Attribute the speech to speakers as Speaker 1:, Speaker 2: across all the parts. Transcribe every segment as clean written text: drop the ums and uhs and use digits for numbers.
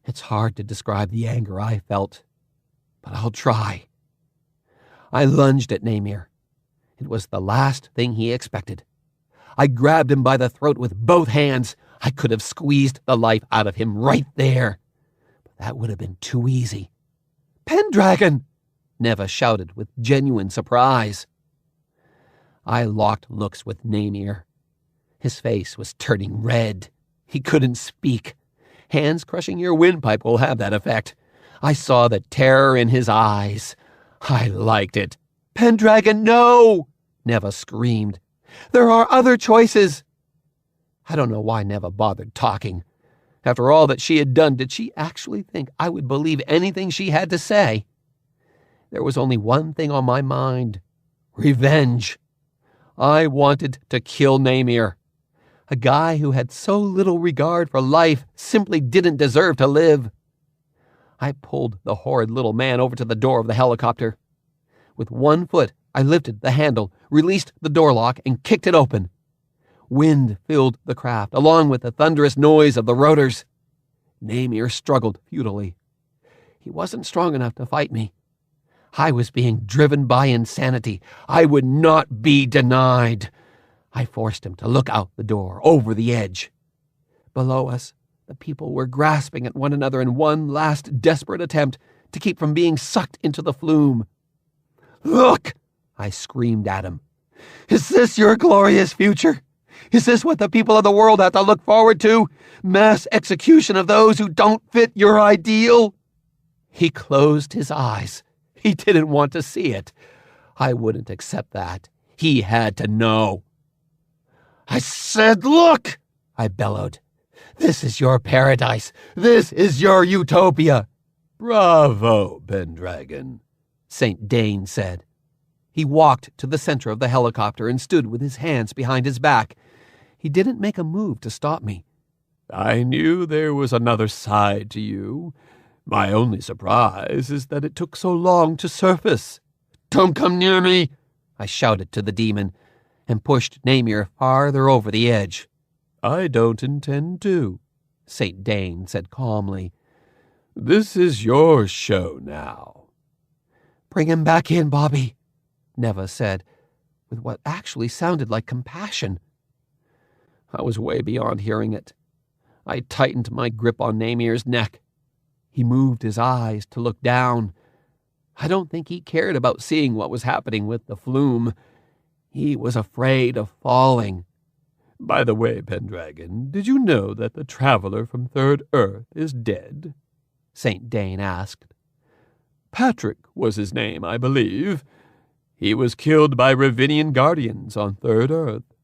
Speaker 1: It's hard to describe the anger I felt, but I'll try. I lunged at Namir. It was the last thing he expected. I grabbed him by the throat with both hands. I could have squeezed the life out of him right there. But that would have been too easy. "Pendragon!" Neva shouted with genuine surprise. I locked looks with Namir. His face was turning red. He couldn't speak. Hands crushing your windpipe will have that effect. I saw the terror in his eyes. I liked it. "Pendragon, no!" Neva screamed. "There are other choices." I don't know why Neva bothered talking. After all that she had done, did she actually think I would believe anything she had to say? There was only one thing on my mind: revenge. I wanted to kill Namir. A guy who had so little regard for life simply didn't deserve to live. I pulled the horrid little man over to the door of the helicopter. With one foot, I lifted the handle, released the door lock, and kicked it open. Wind filled the craft, along with the thunderous noise of the rotors. Namir struggled futilely. He wasn't strong enough to fight me. I was being driven by insanity. I would not be denied. I forced him to look out the door, over the edge. Below us, the people were grasping at one another in one last desperate attempt to keep from being sucked into the flume. "Look!" I screamed at him. "Is this your glorious future? Is this what the people of the world have to look forward to? Mass execution of those who don't fit your ideal?" He closed his eyes. He didn't want to see it. I wouldn't accept that. He had to know. "I said, look!" I bellowed. "This is your paradise. This is your utopia." "Bravo, Pendragon," St. Dane said. He walked to the center of the helicopter and stood with his hands behind his back. He didn't make a move to stop me. "I knew there was another side to you. My only surprise is that it took so long to surface." "Don't come near me," I shouted to the demon, and pushed Namir farther over the edge. "I don't intend to," St. Dane said calmly. "This is your show now." "Bring him back in, Bobby," Neva said, with what actually sounded like compassion. I was way beyond hearing it. I tightened my grip on Namir's neck. He moved his eyes to look down. I don't think he cared about seeing what was happening with the flume. He was afraid of falling. "By the way, Pendragon, did you know that the traveler from Third Earth is dead?" St. Dane asked. "Patrick was his name, I believe. He was killed by Ravinian guardians on Third Earth.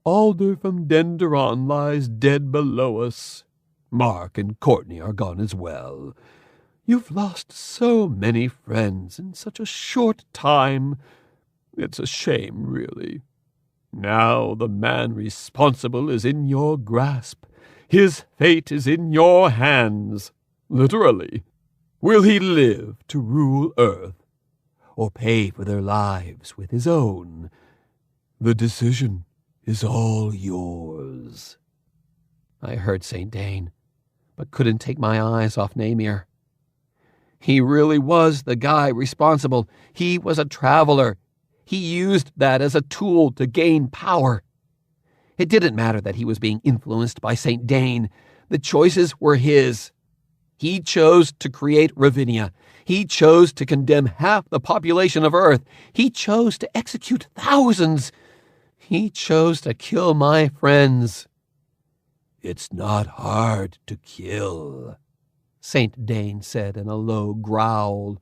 Speaker 1: Alder from Denderon lies dead below us. Mark and Courtney are gone as well. You've lost so many friends in such a short time. It's a shame, really. Now the man responsible is in your grasp. His fate is in your hands, literally. Will he live to rule Earth, or pay for their lives with his own? The decision is all yours." I heard St. Dane, but couldn't take my eyes off Namir. He really was the guy responsible. He was a traveler. He used that as a tool to gain power. It didn't matter that he was being influenced by St. Dane. The choices were his. He chose to create Ravinia. He chose to condemn half the population of Earth. He chose to execute thousands. He chose to kill my friends. "It's not hard to kill," St. Dane said in a low growl,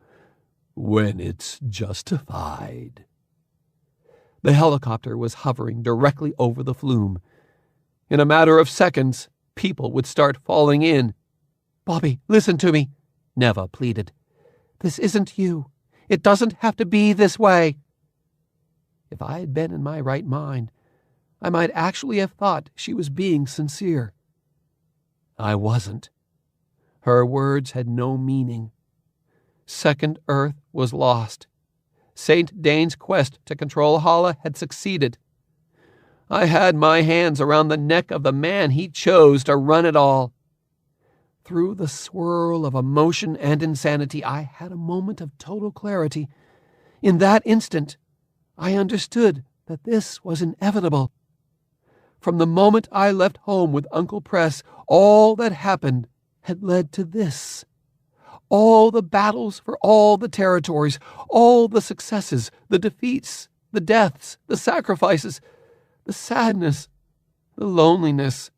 Speaker 1: "when it's justified." The helicopter was hovering directly over the flume. In a matter of seconds, people would start falling in. "Bobby, listen to me," Neva pleaded. "This isn't you. It doesn't have to be this way." If I had been in my right mind, I might actually have thought she was being sincere. I wasn't. Her words had no meaning. Second Earth was lost. St. Dane's quest to control Hala had succeeded. I had my hands around the neck of the man he chose to run it all. Through the swirl of emotion and insanity, I had a moment of total clarity. In that instant, I understood that this was inevitable. From the moment I left home with Uncle Press, all that happened had led to this. All the battles for all the territories, all the successes, the defeats, the deaths, the sacrifices, the sadness, the loneliness.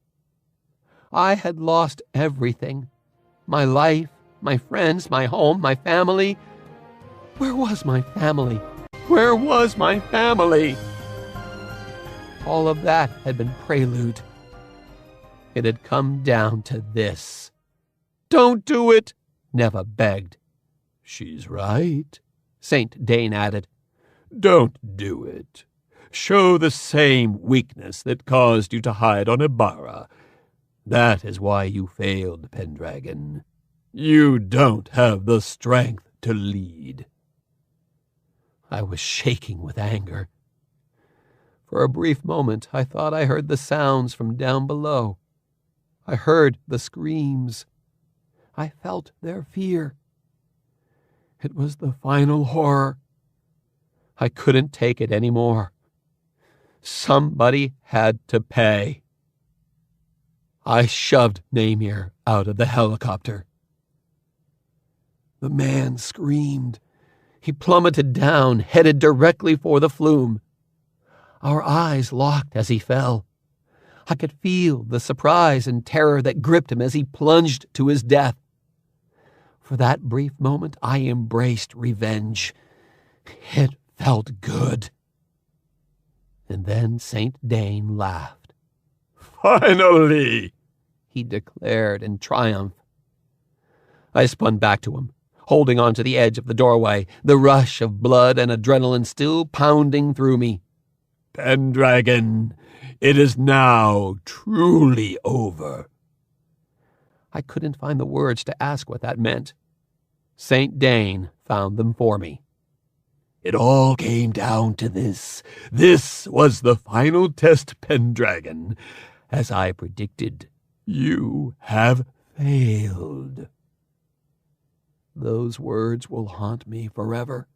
Speaker 1: I had lost everything. My life, my friends, my home, my family. Where was my family? Where was my family? All of that had been prelude. It had come down to this. "Don't do it," Neva begged. "She's right," Saint Dane added. "Don't do it. Show the same weakness that caused you to hide on Ibarra. That is why you failed, Pendragon. You don't have the strength to lead." I was shaking with anger. For a brief moment, I thought I heard the sounds from down below. I heard the screams. I felt their fear. It was the final horror. I couldn't take it anymore. Somebody had to pay. I shoved Namir out of the helicopter. The man screamed. He plummeted down, headed directly for the flume. Our eyes locked as he fell. I could feel the surprise and terror that gripped him as he plunged to his death. For that brief moment, I embraced revenge. It felt good. And then Saint Dane laughed. "Finally!" he declared in triumph. I spun back to him, holding on to the edge of the doorway, the rush of blood and adrenaline still pounding through me. "Pendragon, it is now truly over." I couldn't find the words to ask what that meant. Saint Dane found them for me. "It all came down to this. This was the final test, Pendragon. As I predicted, you have failed." Those words will haunt me forever.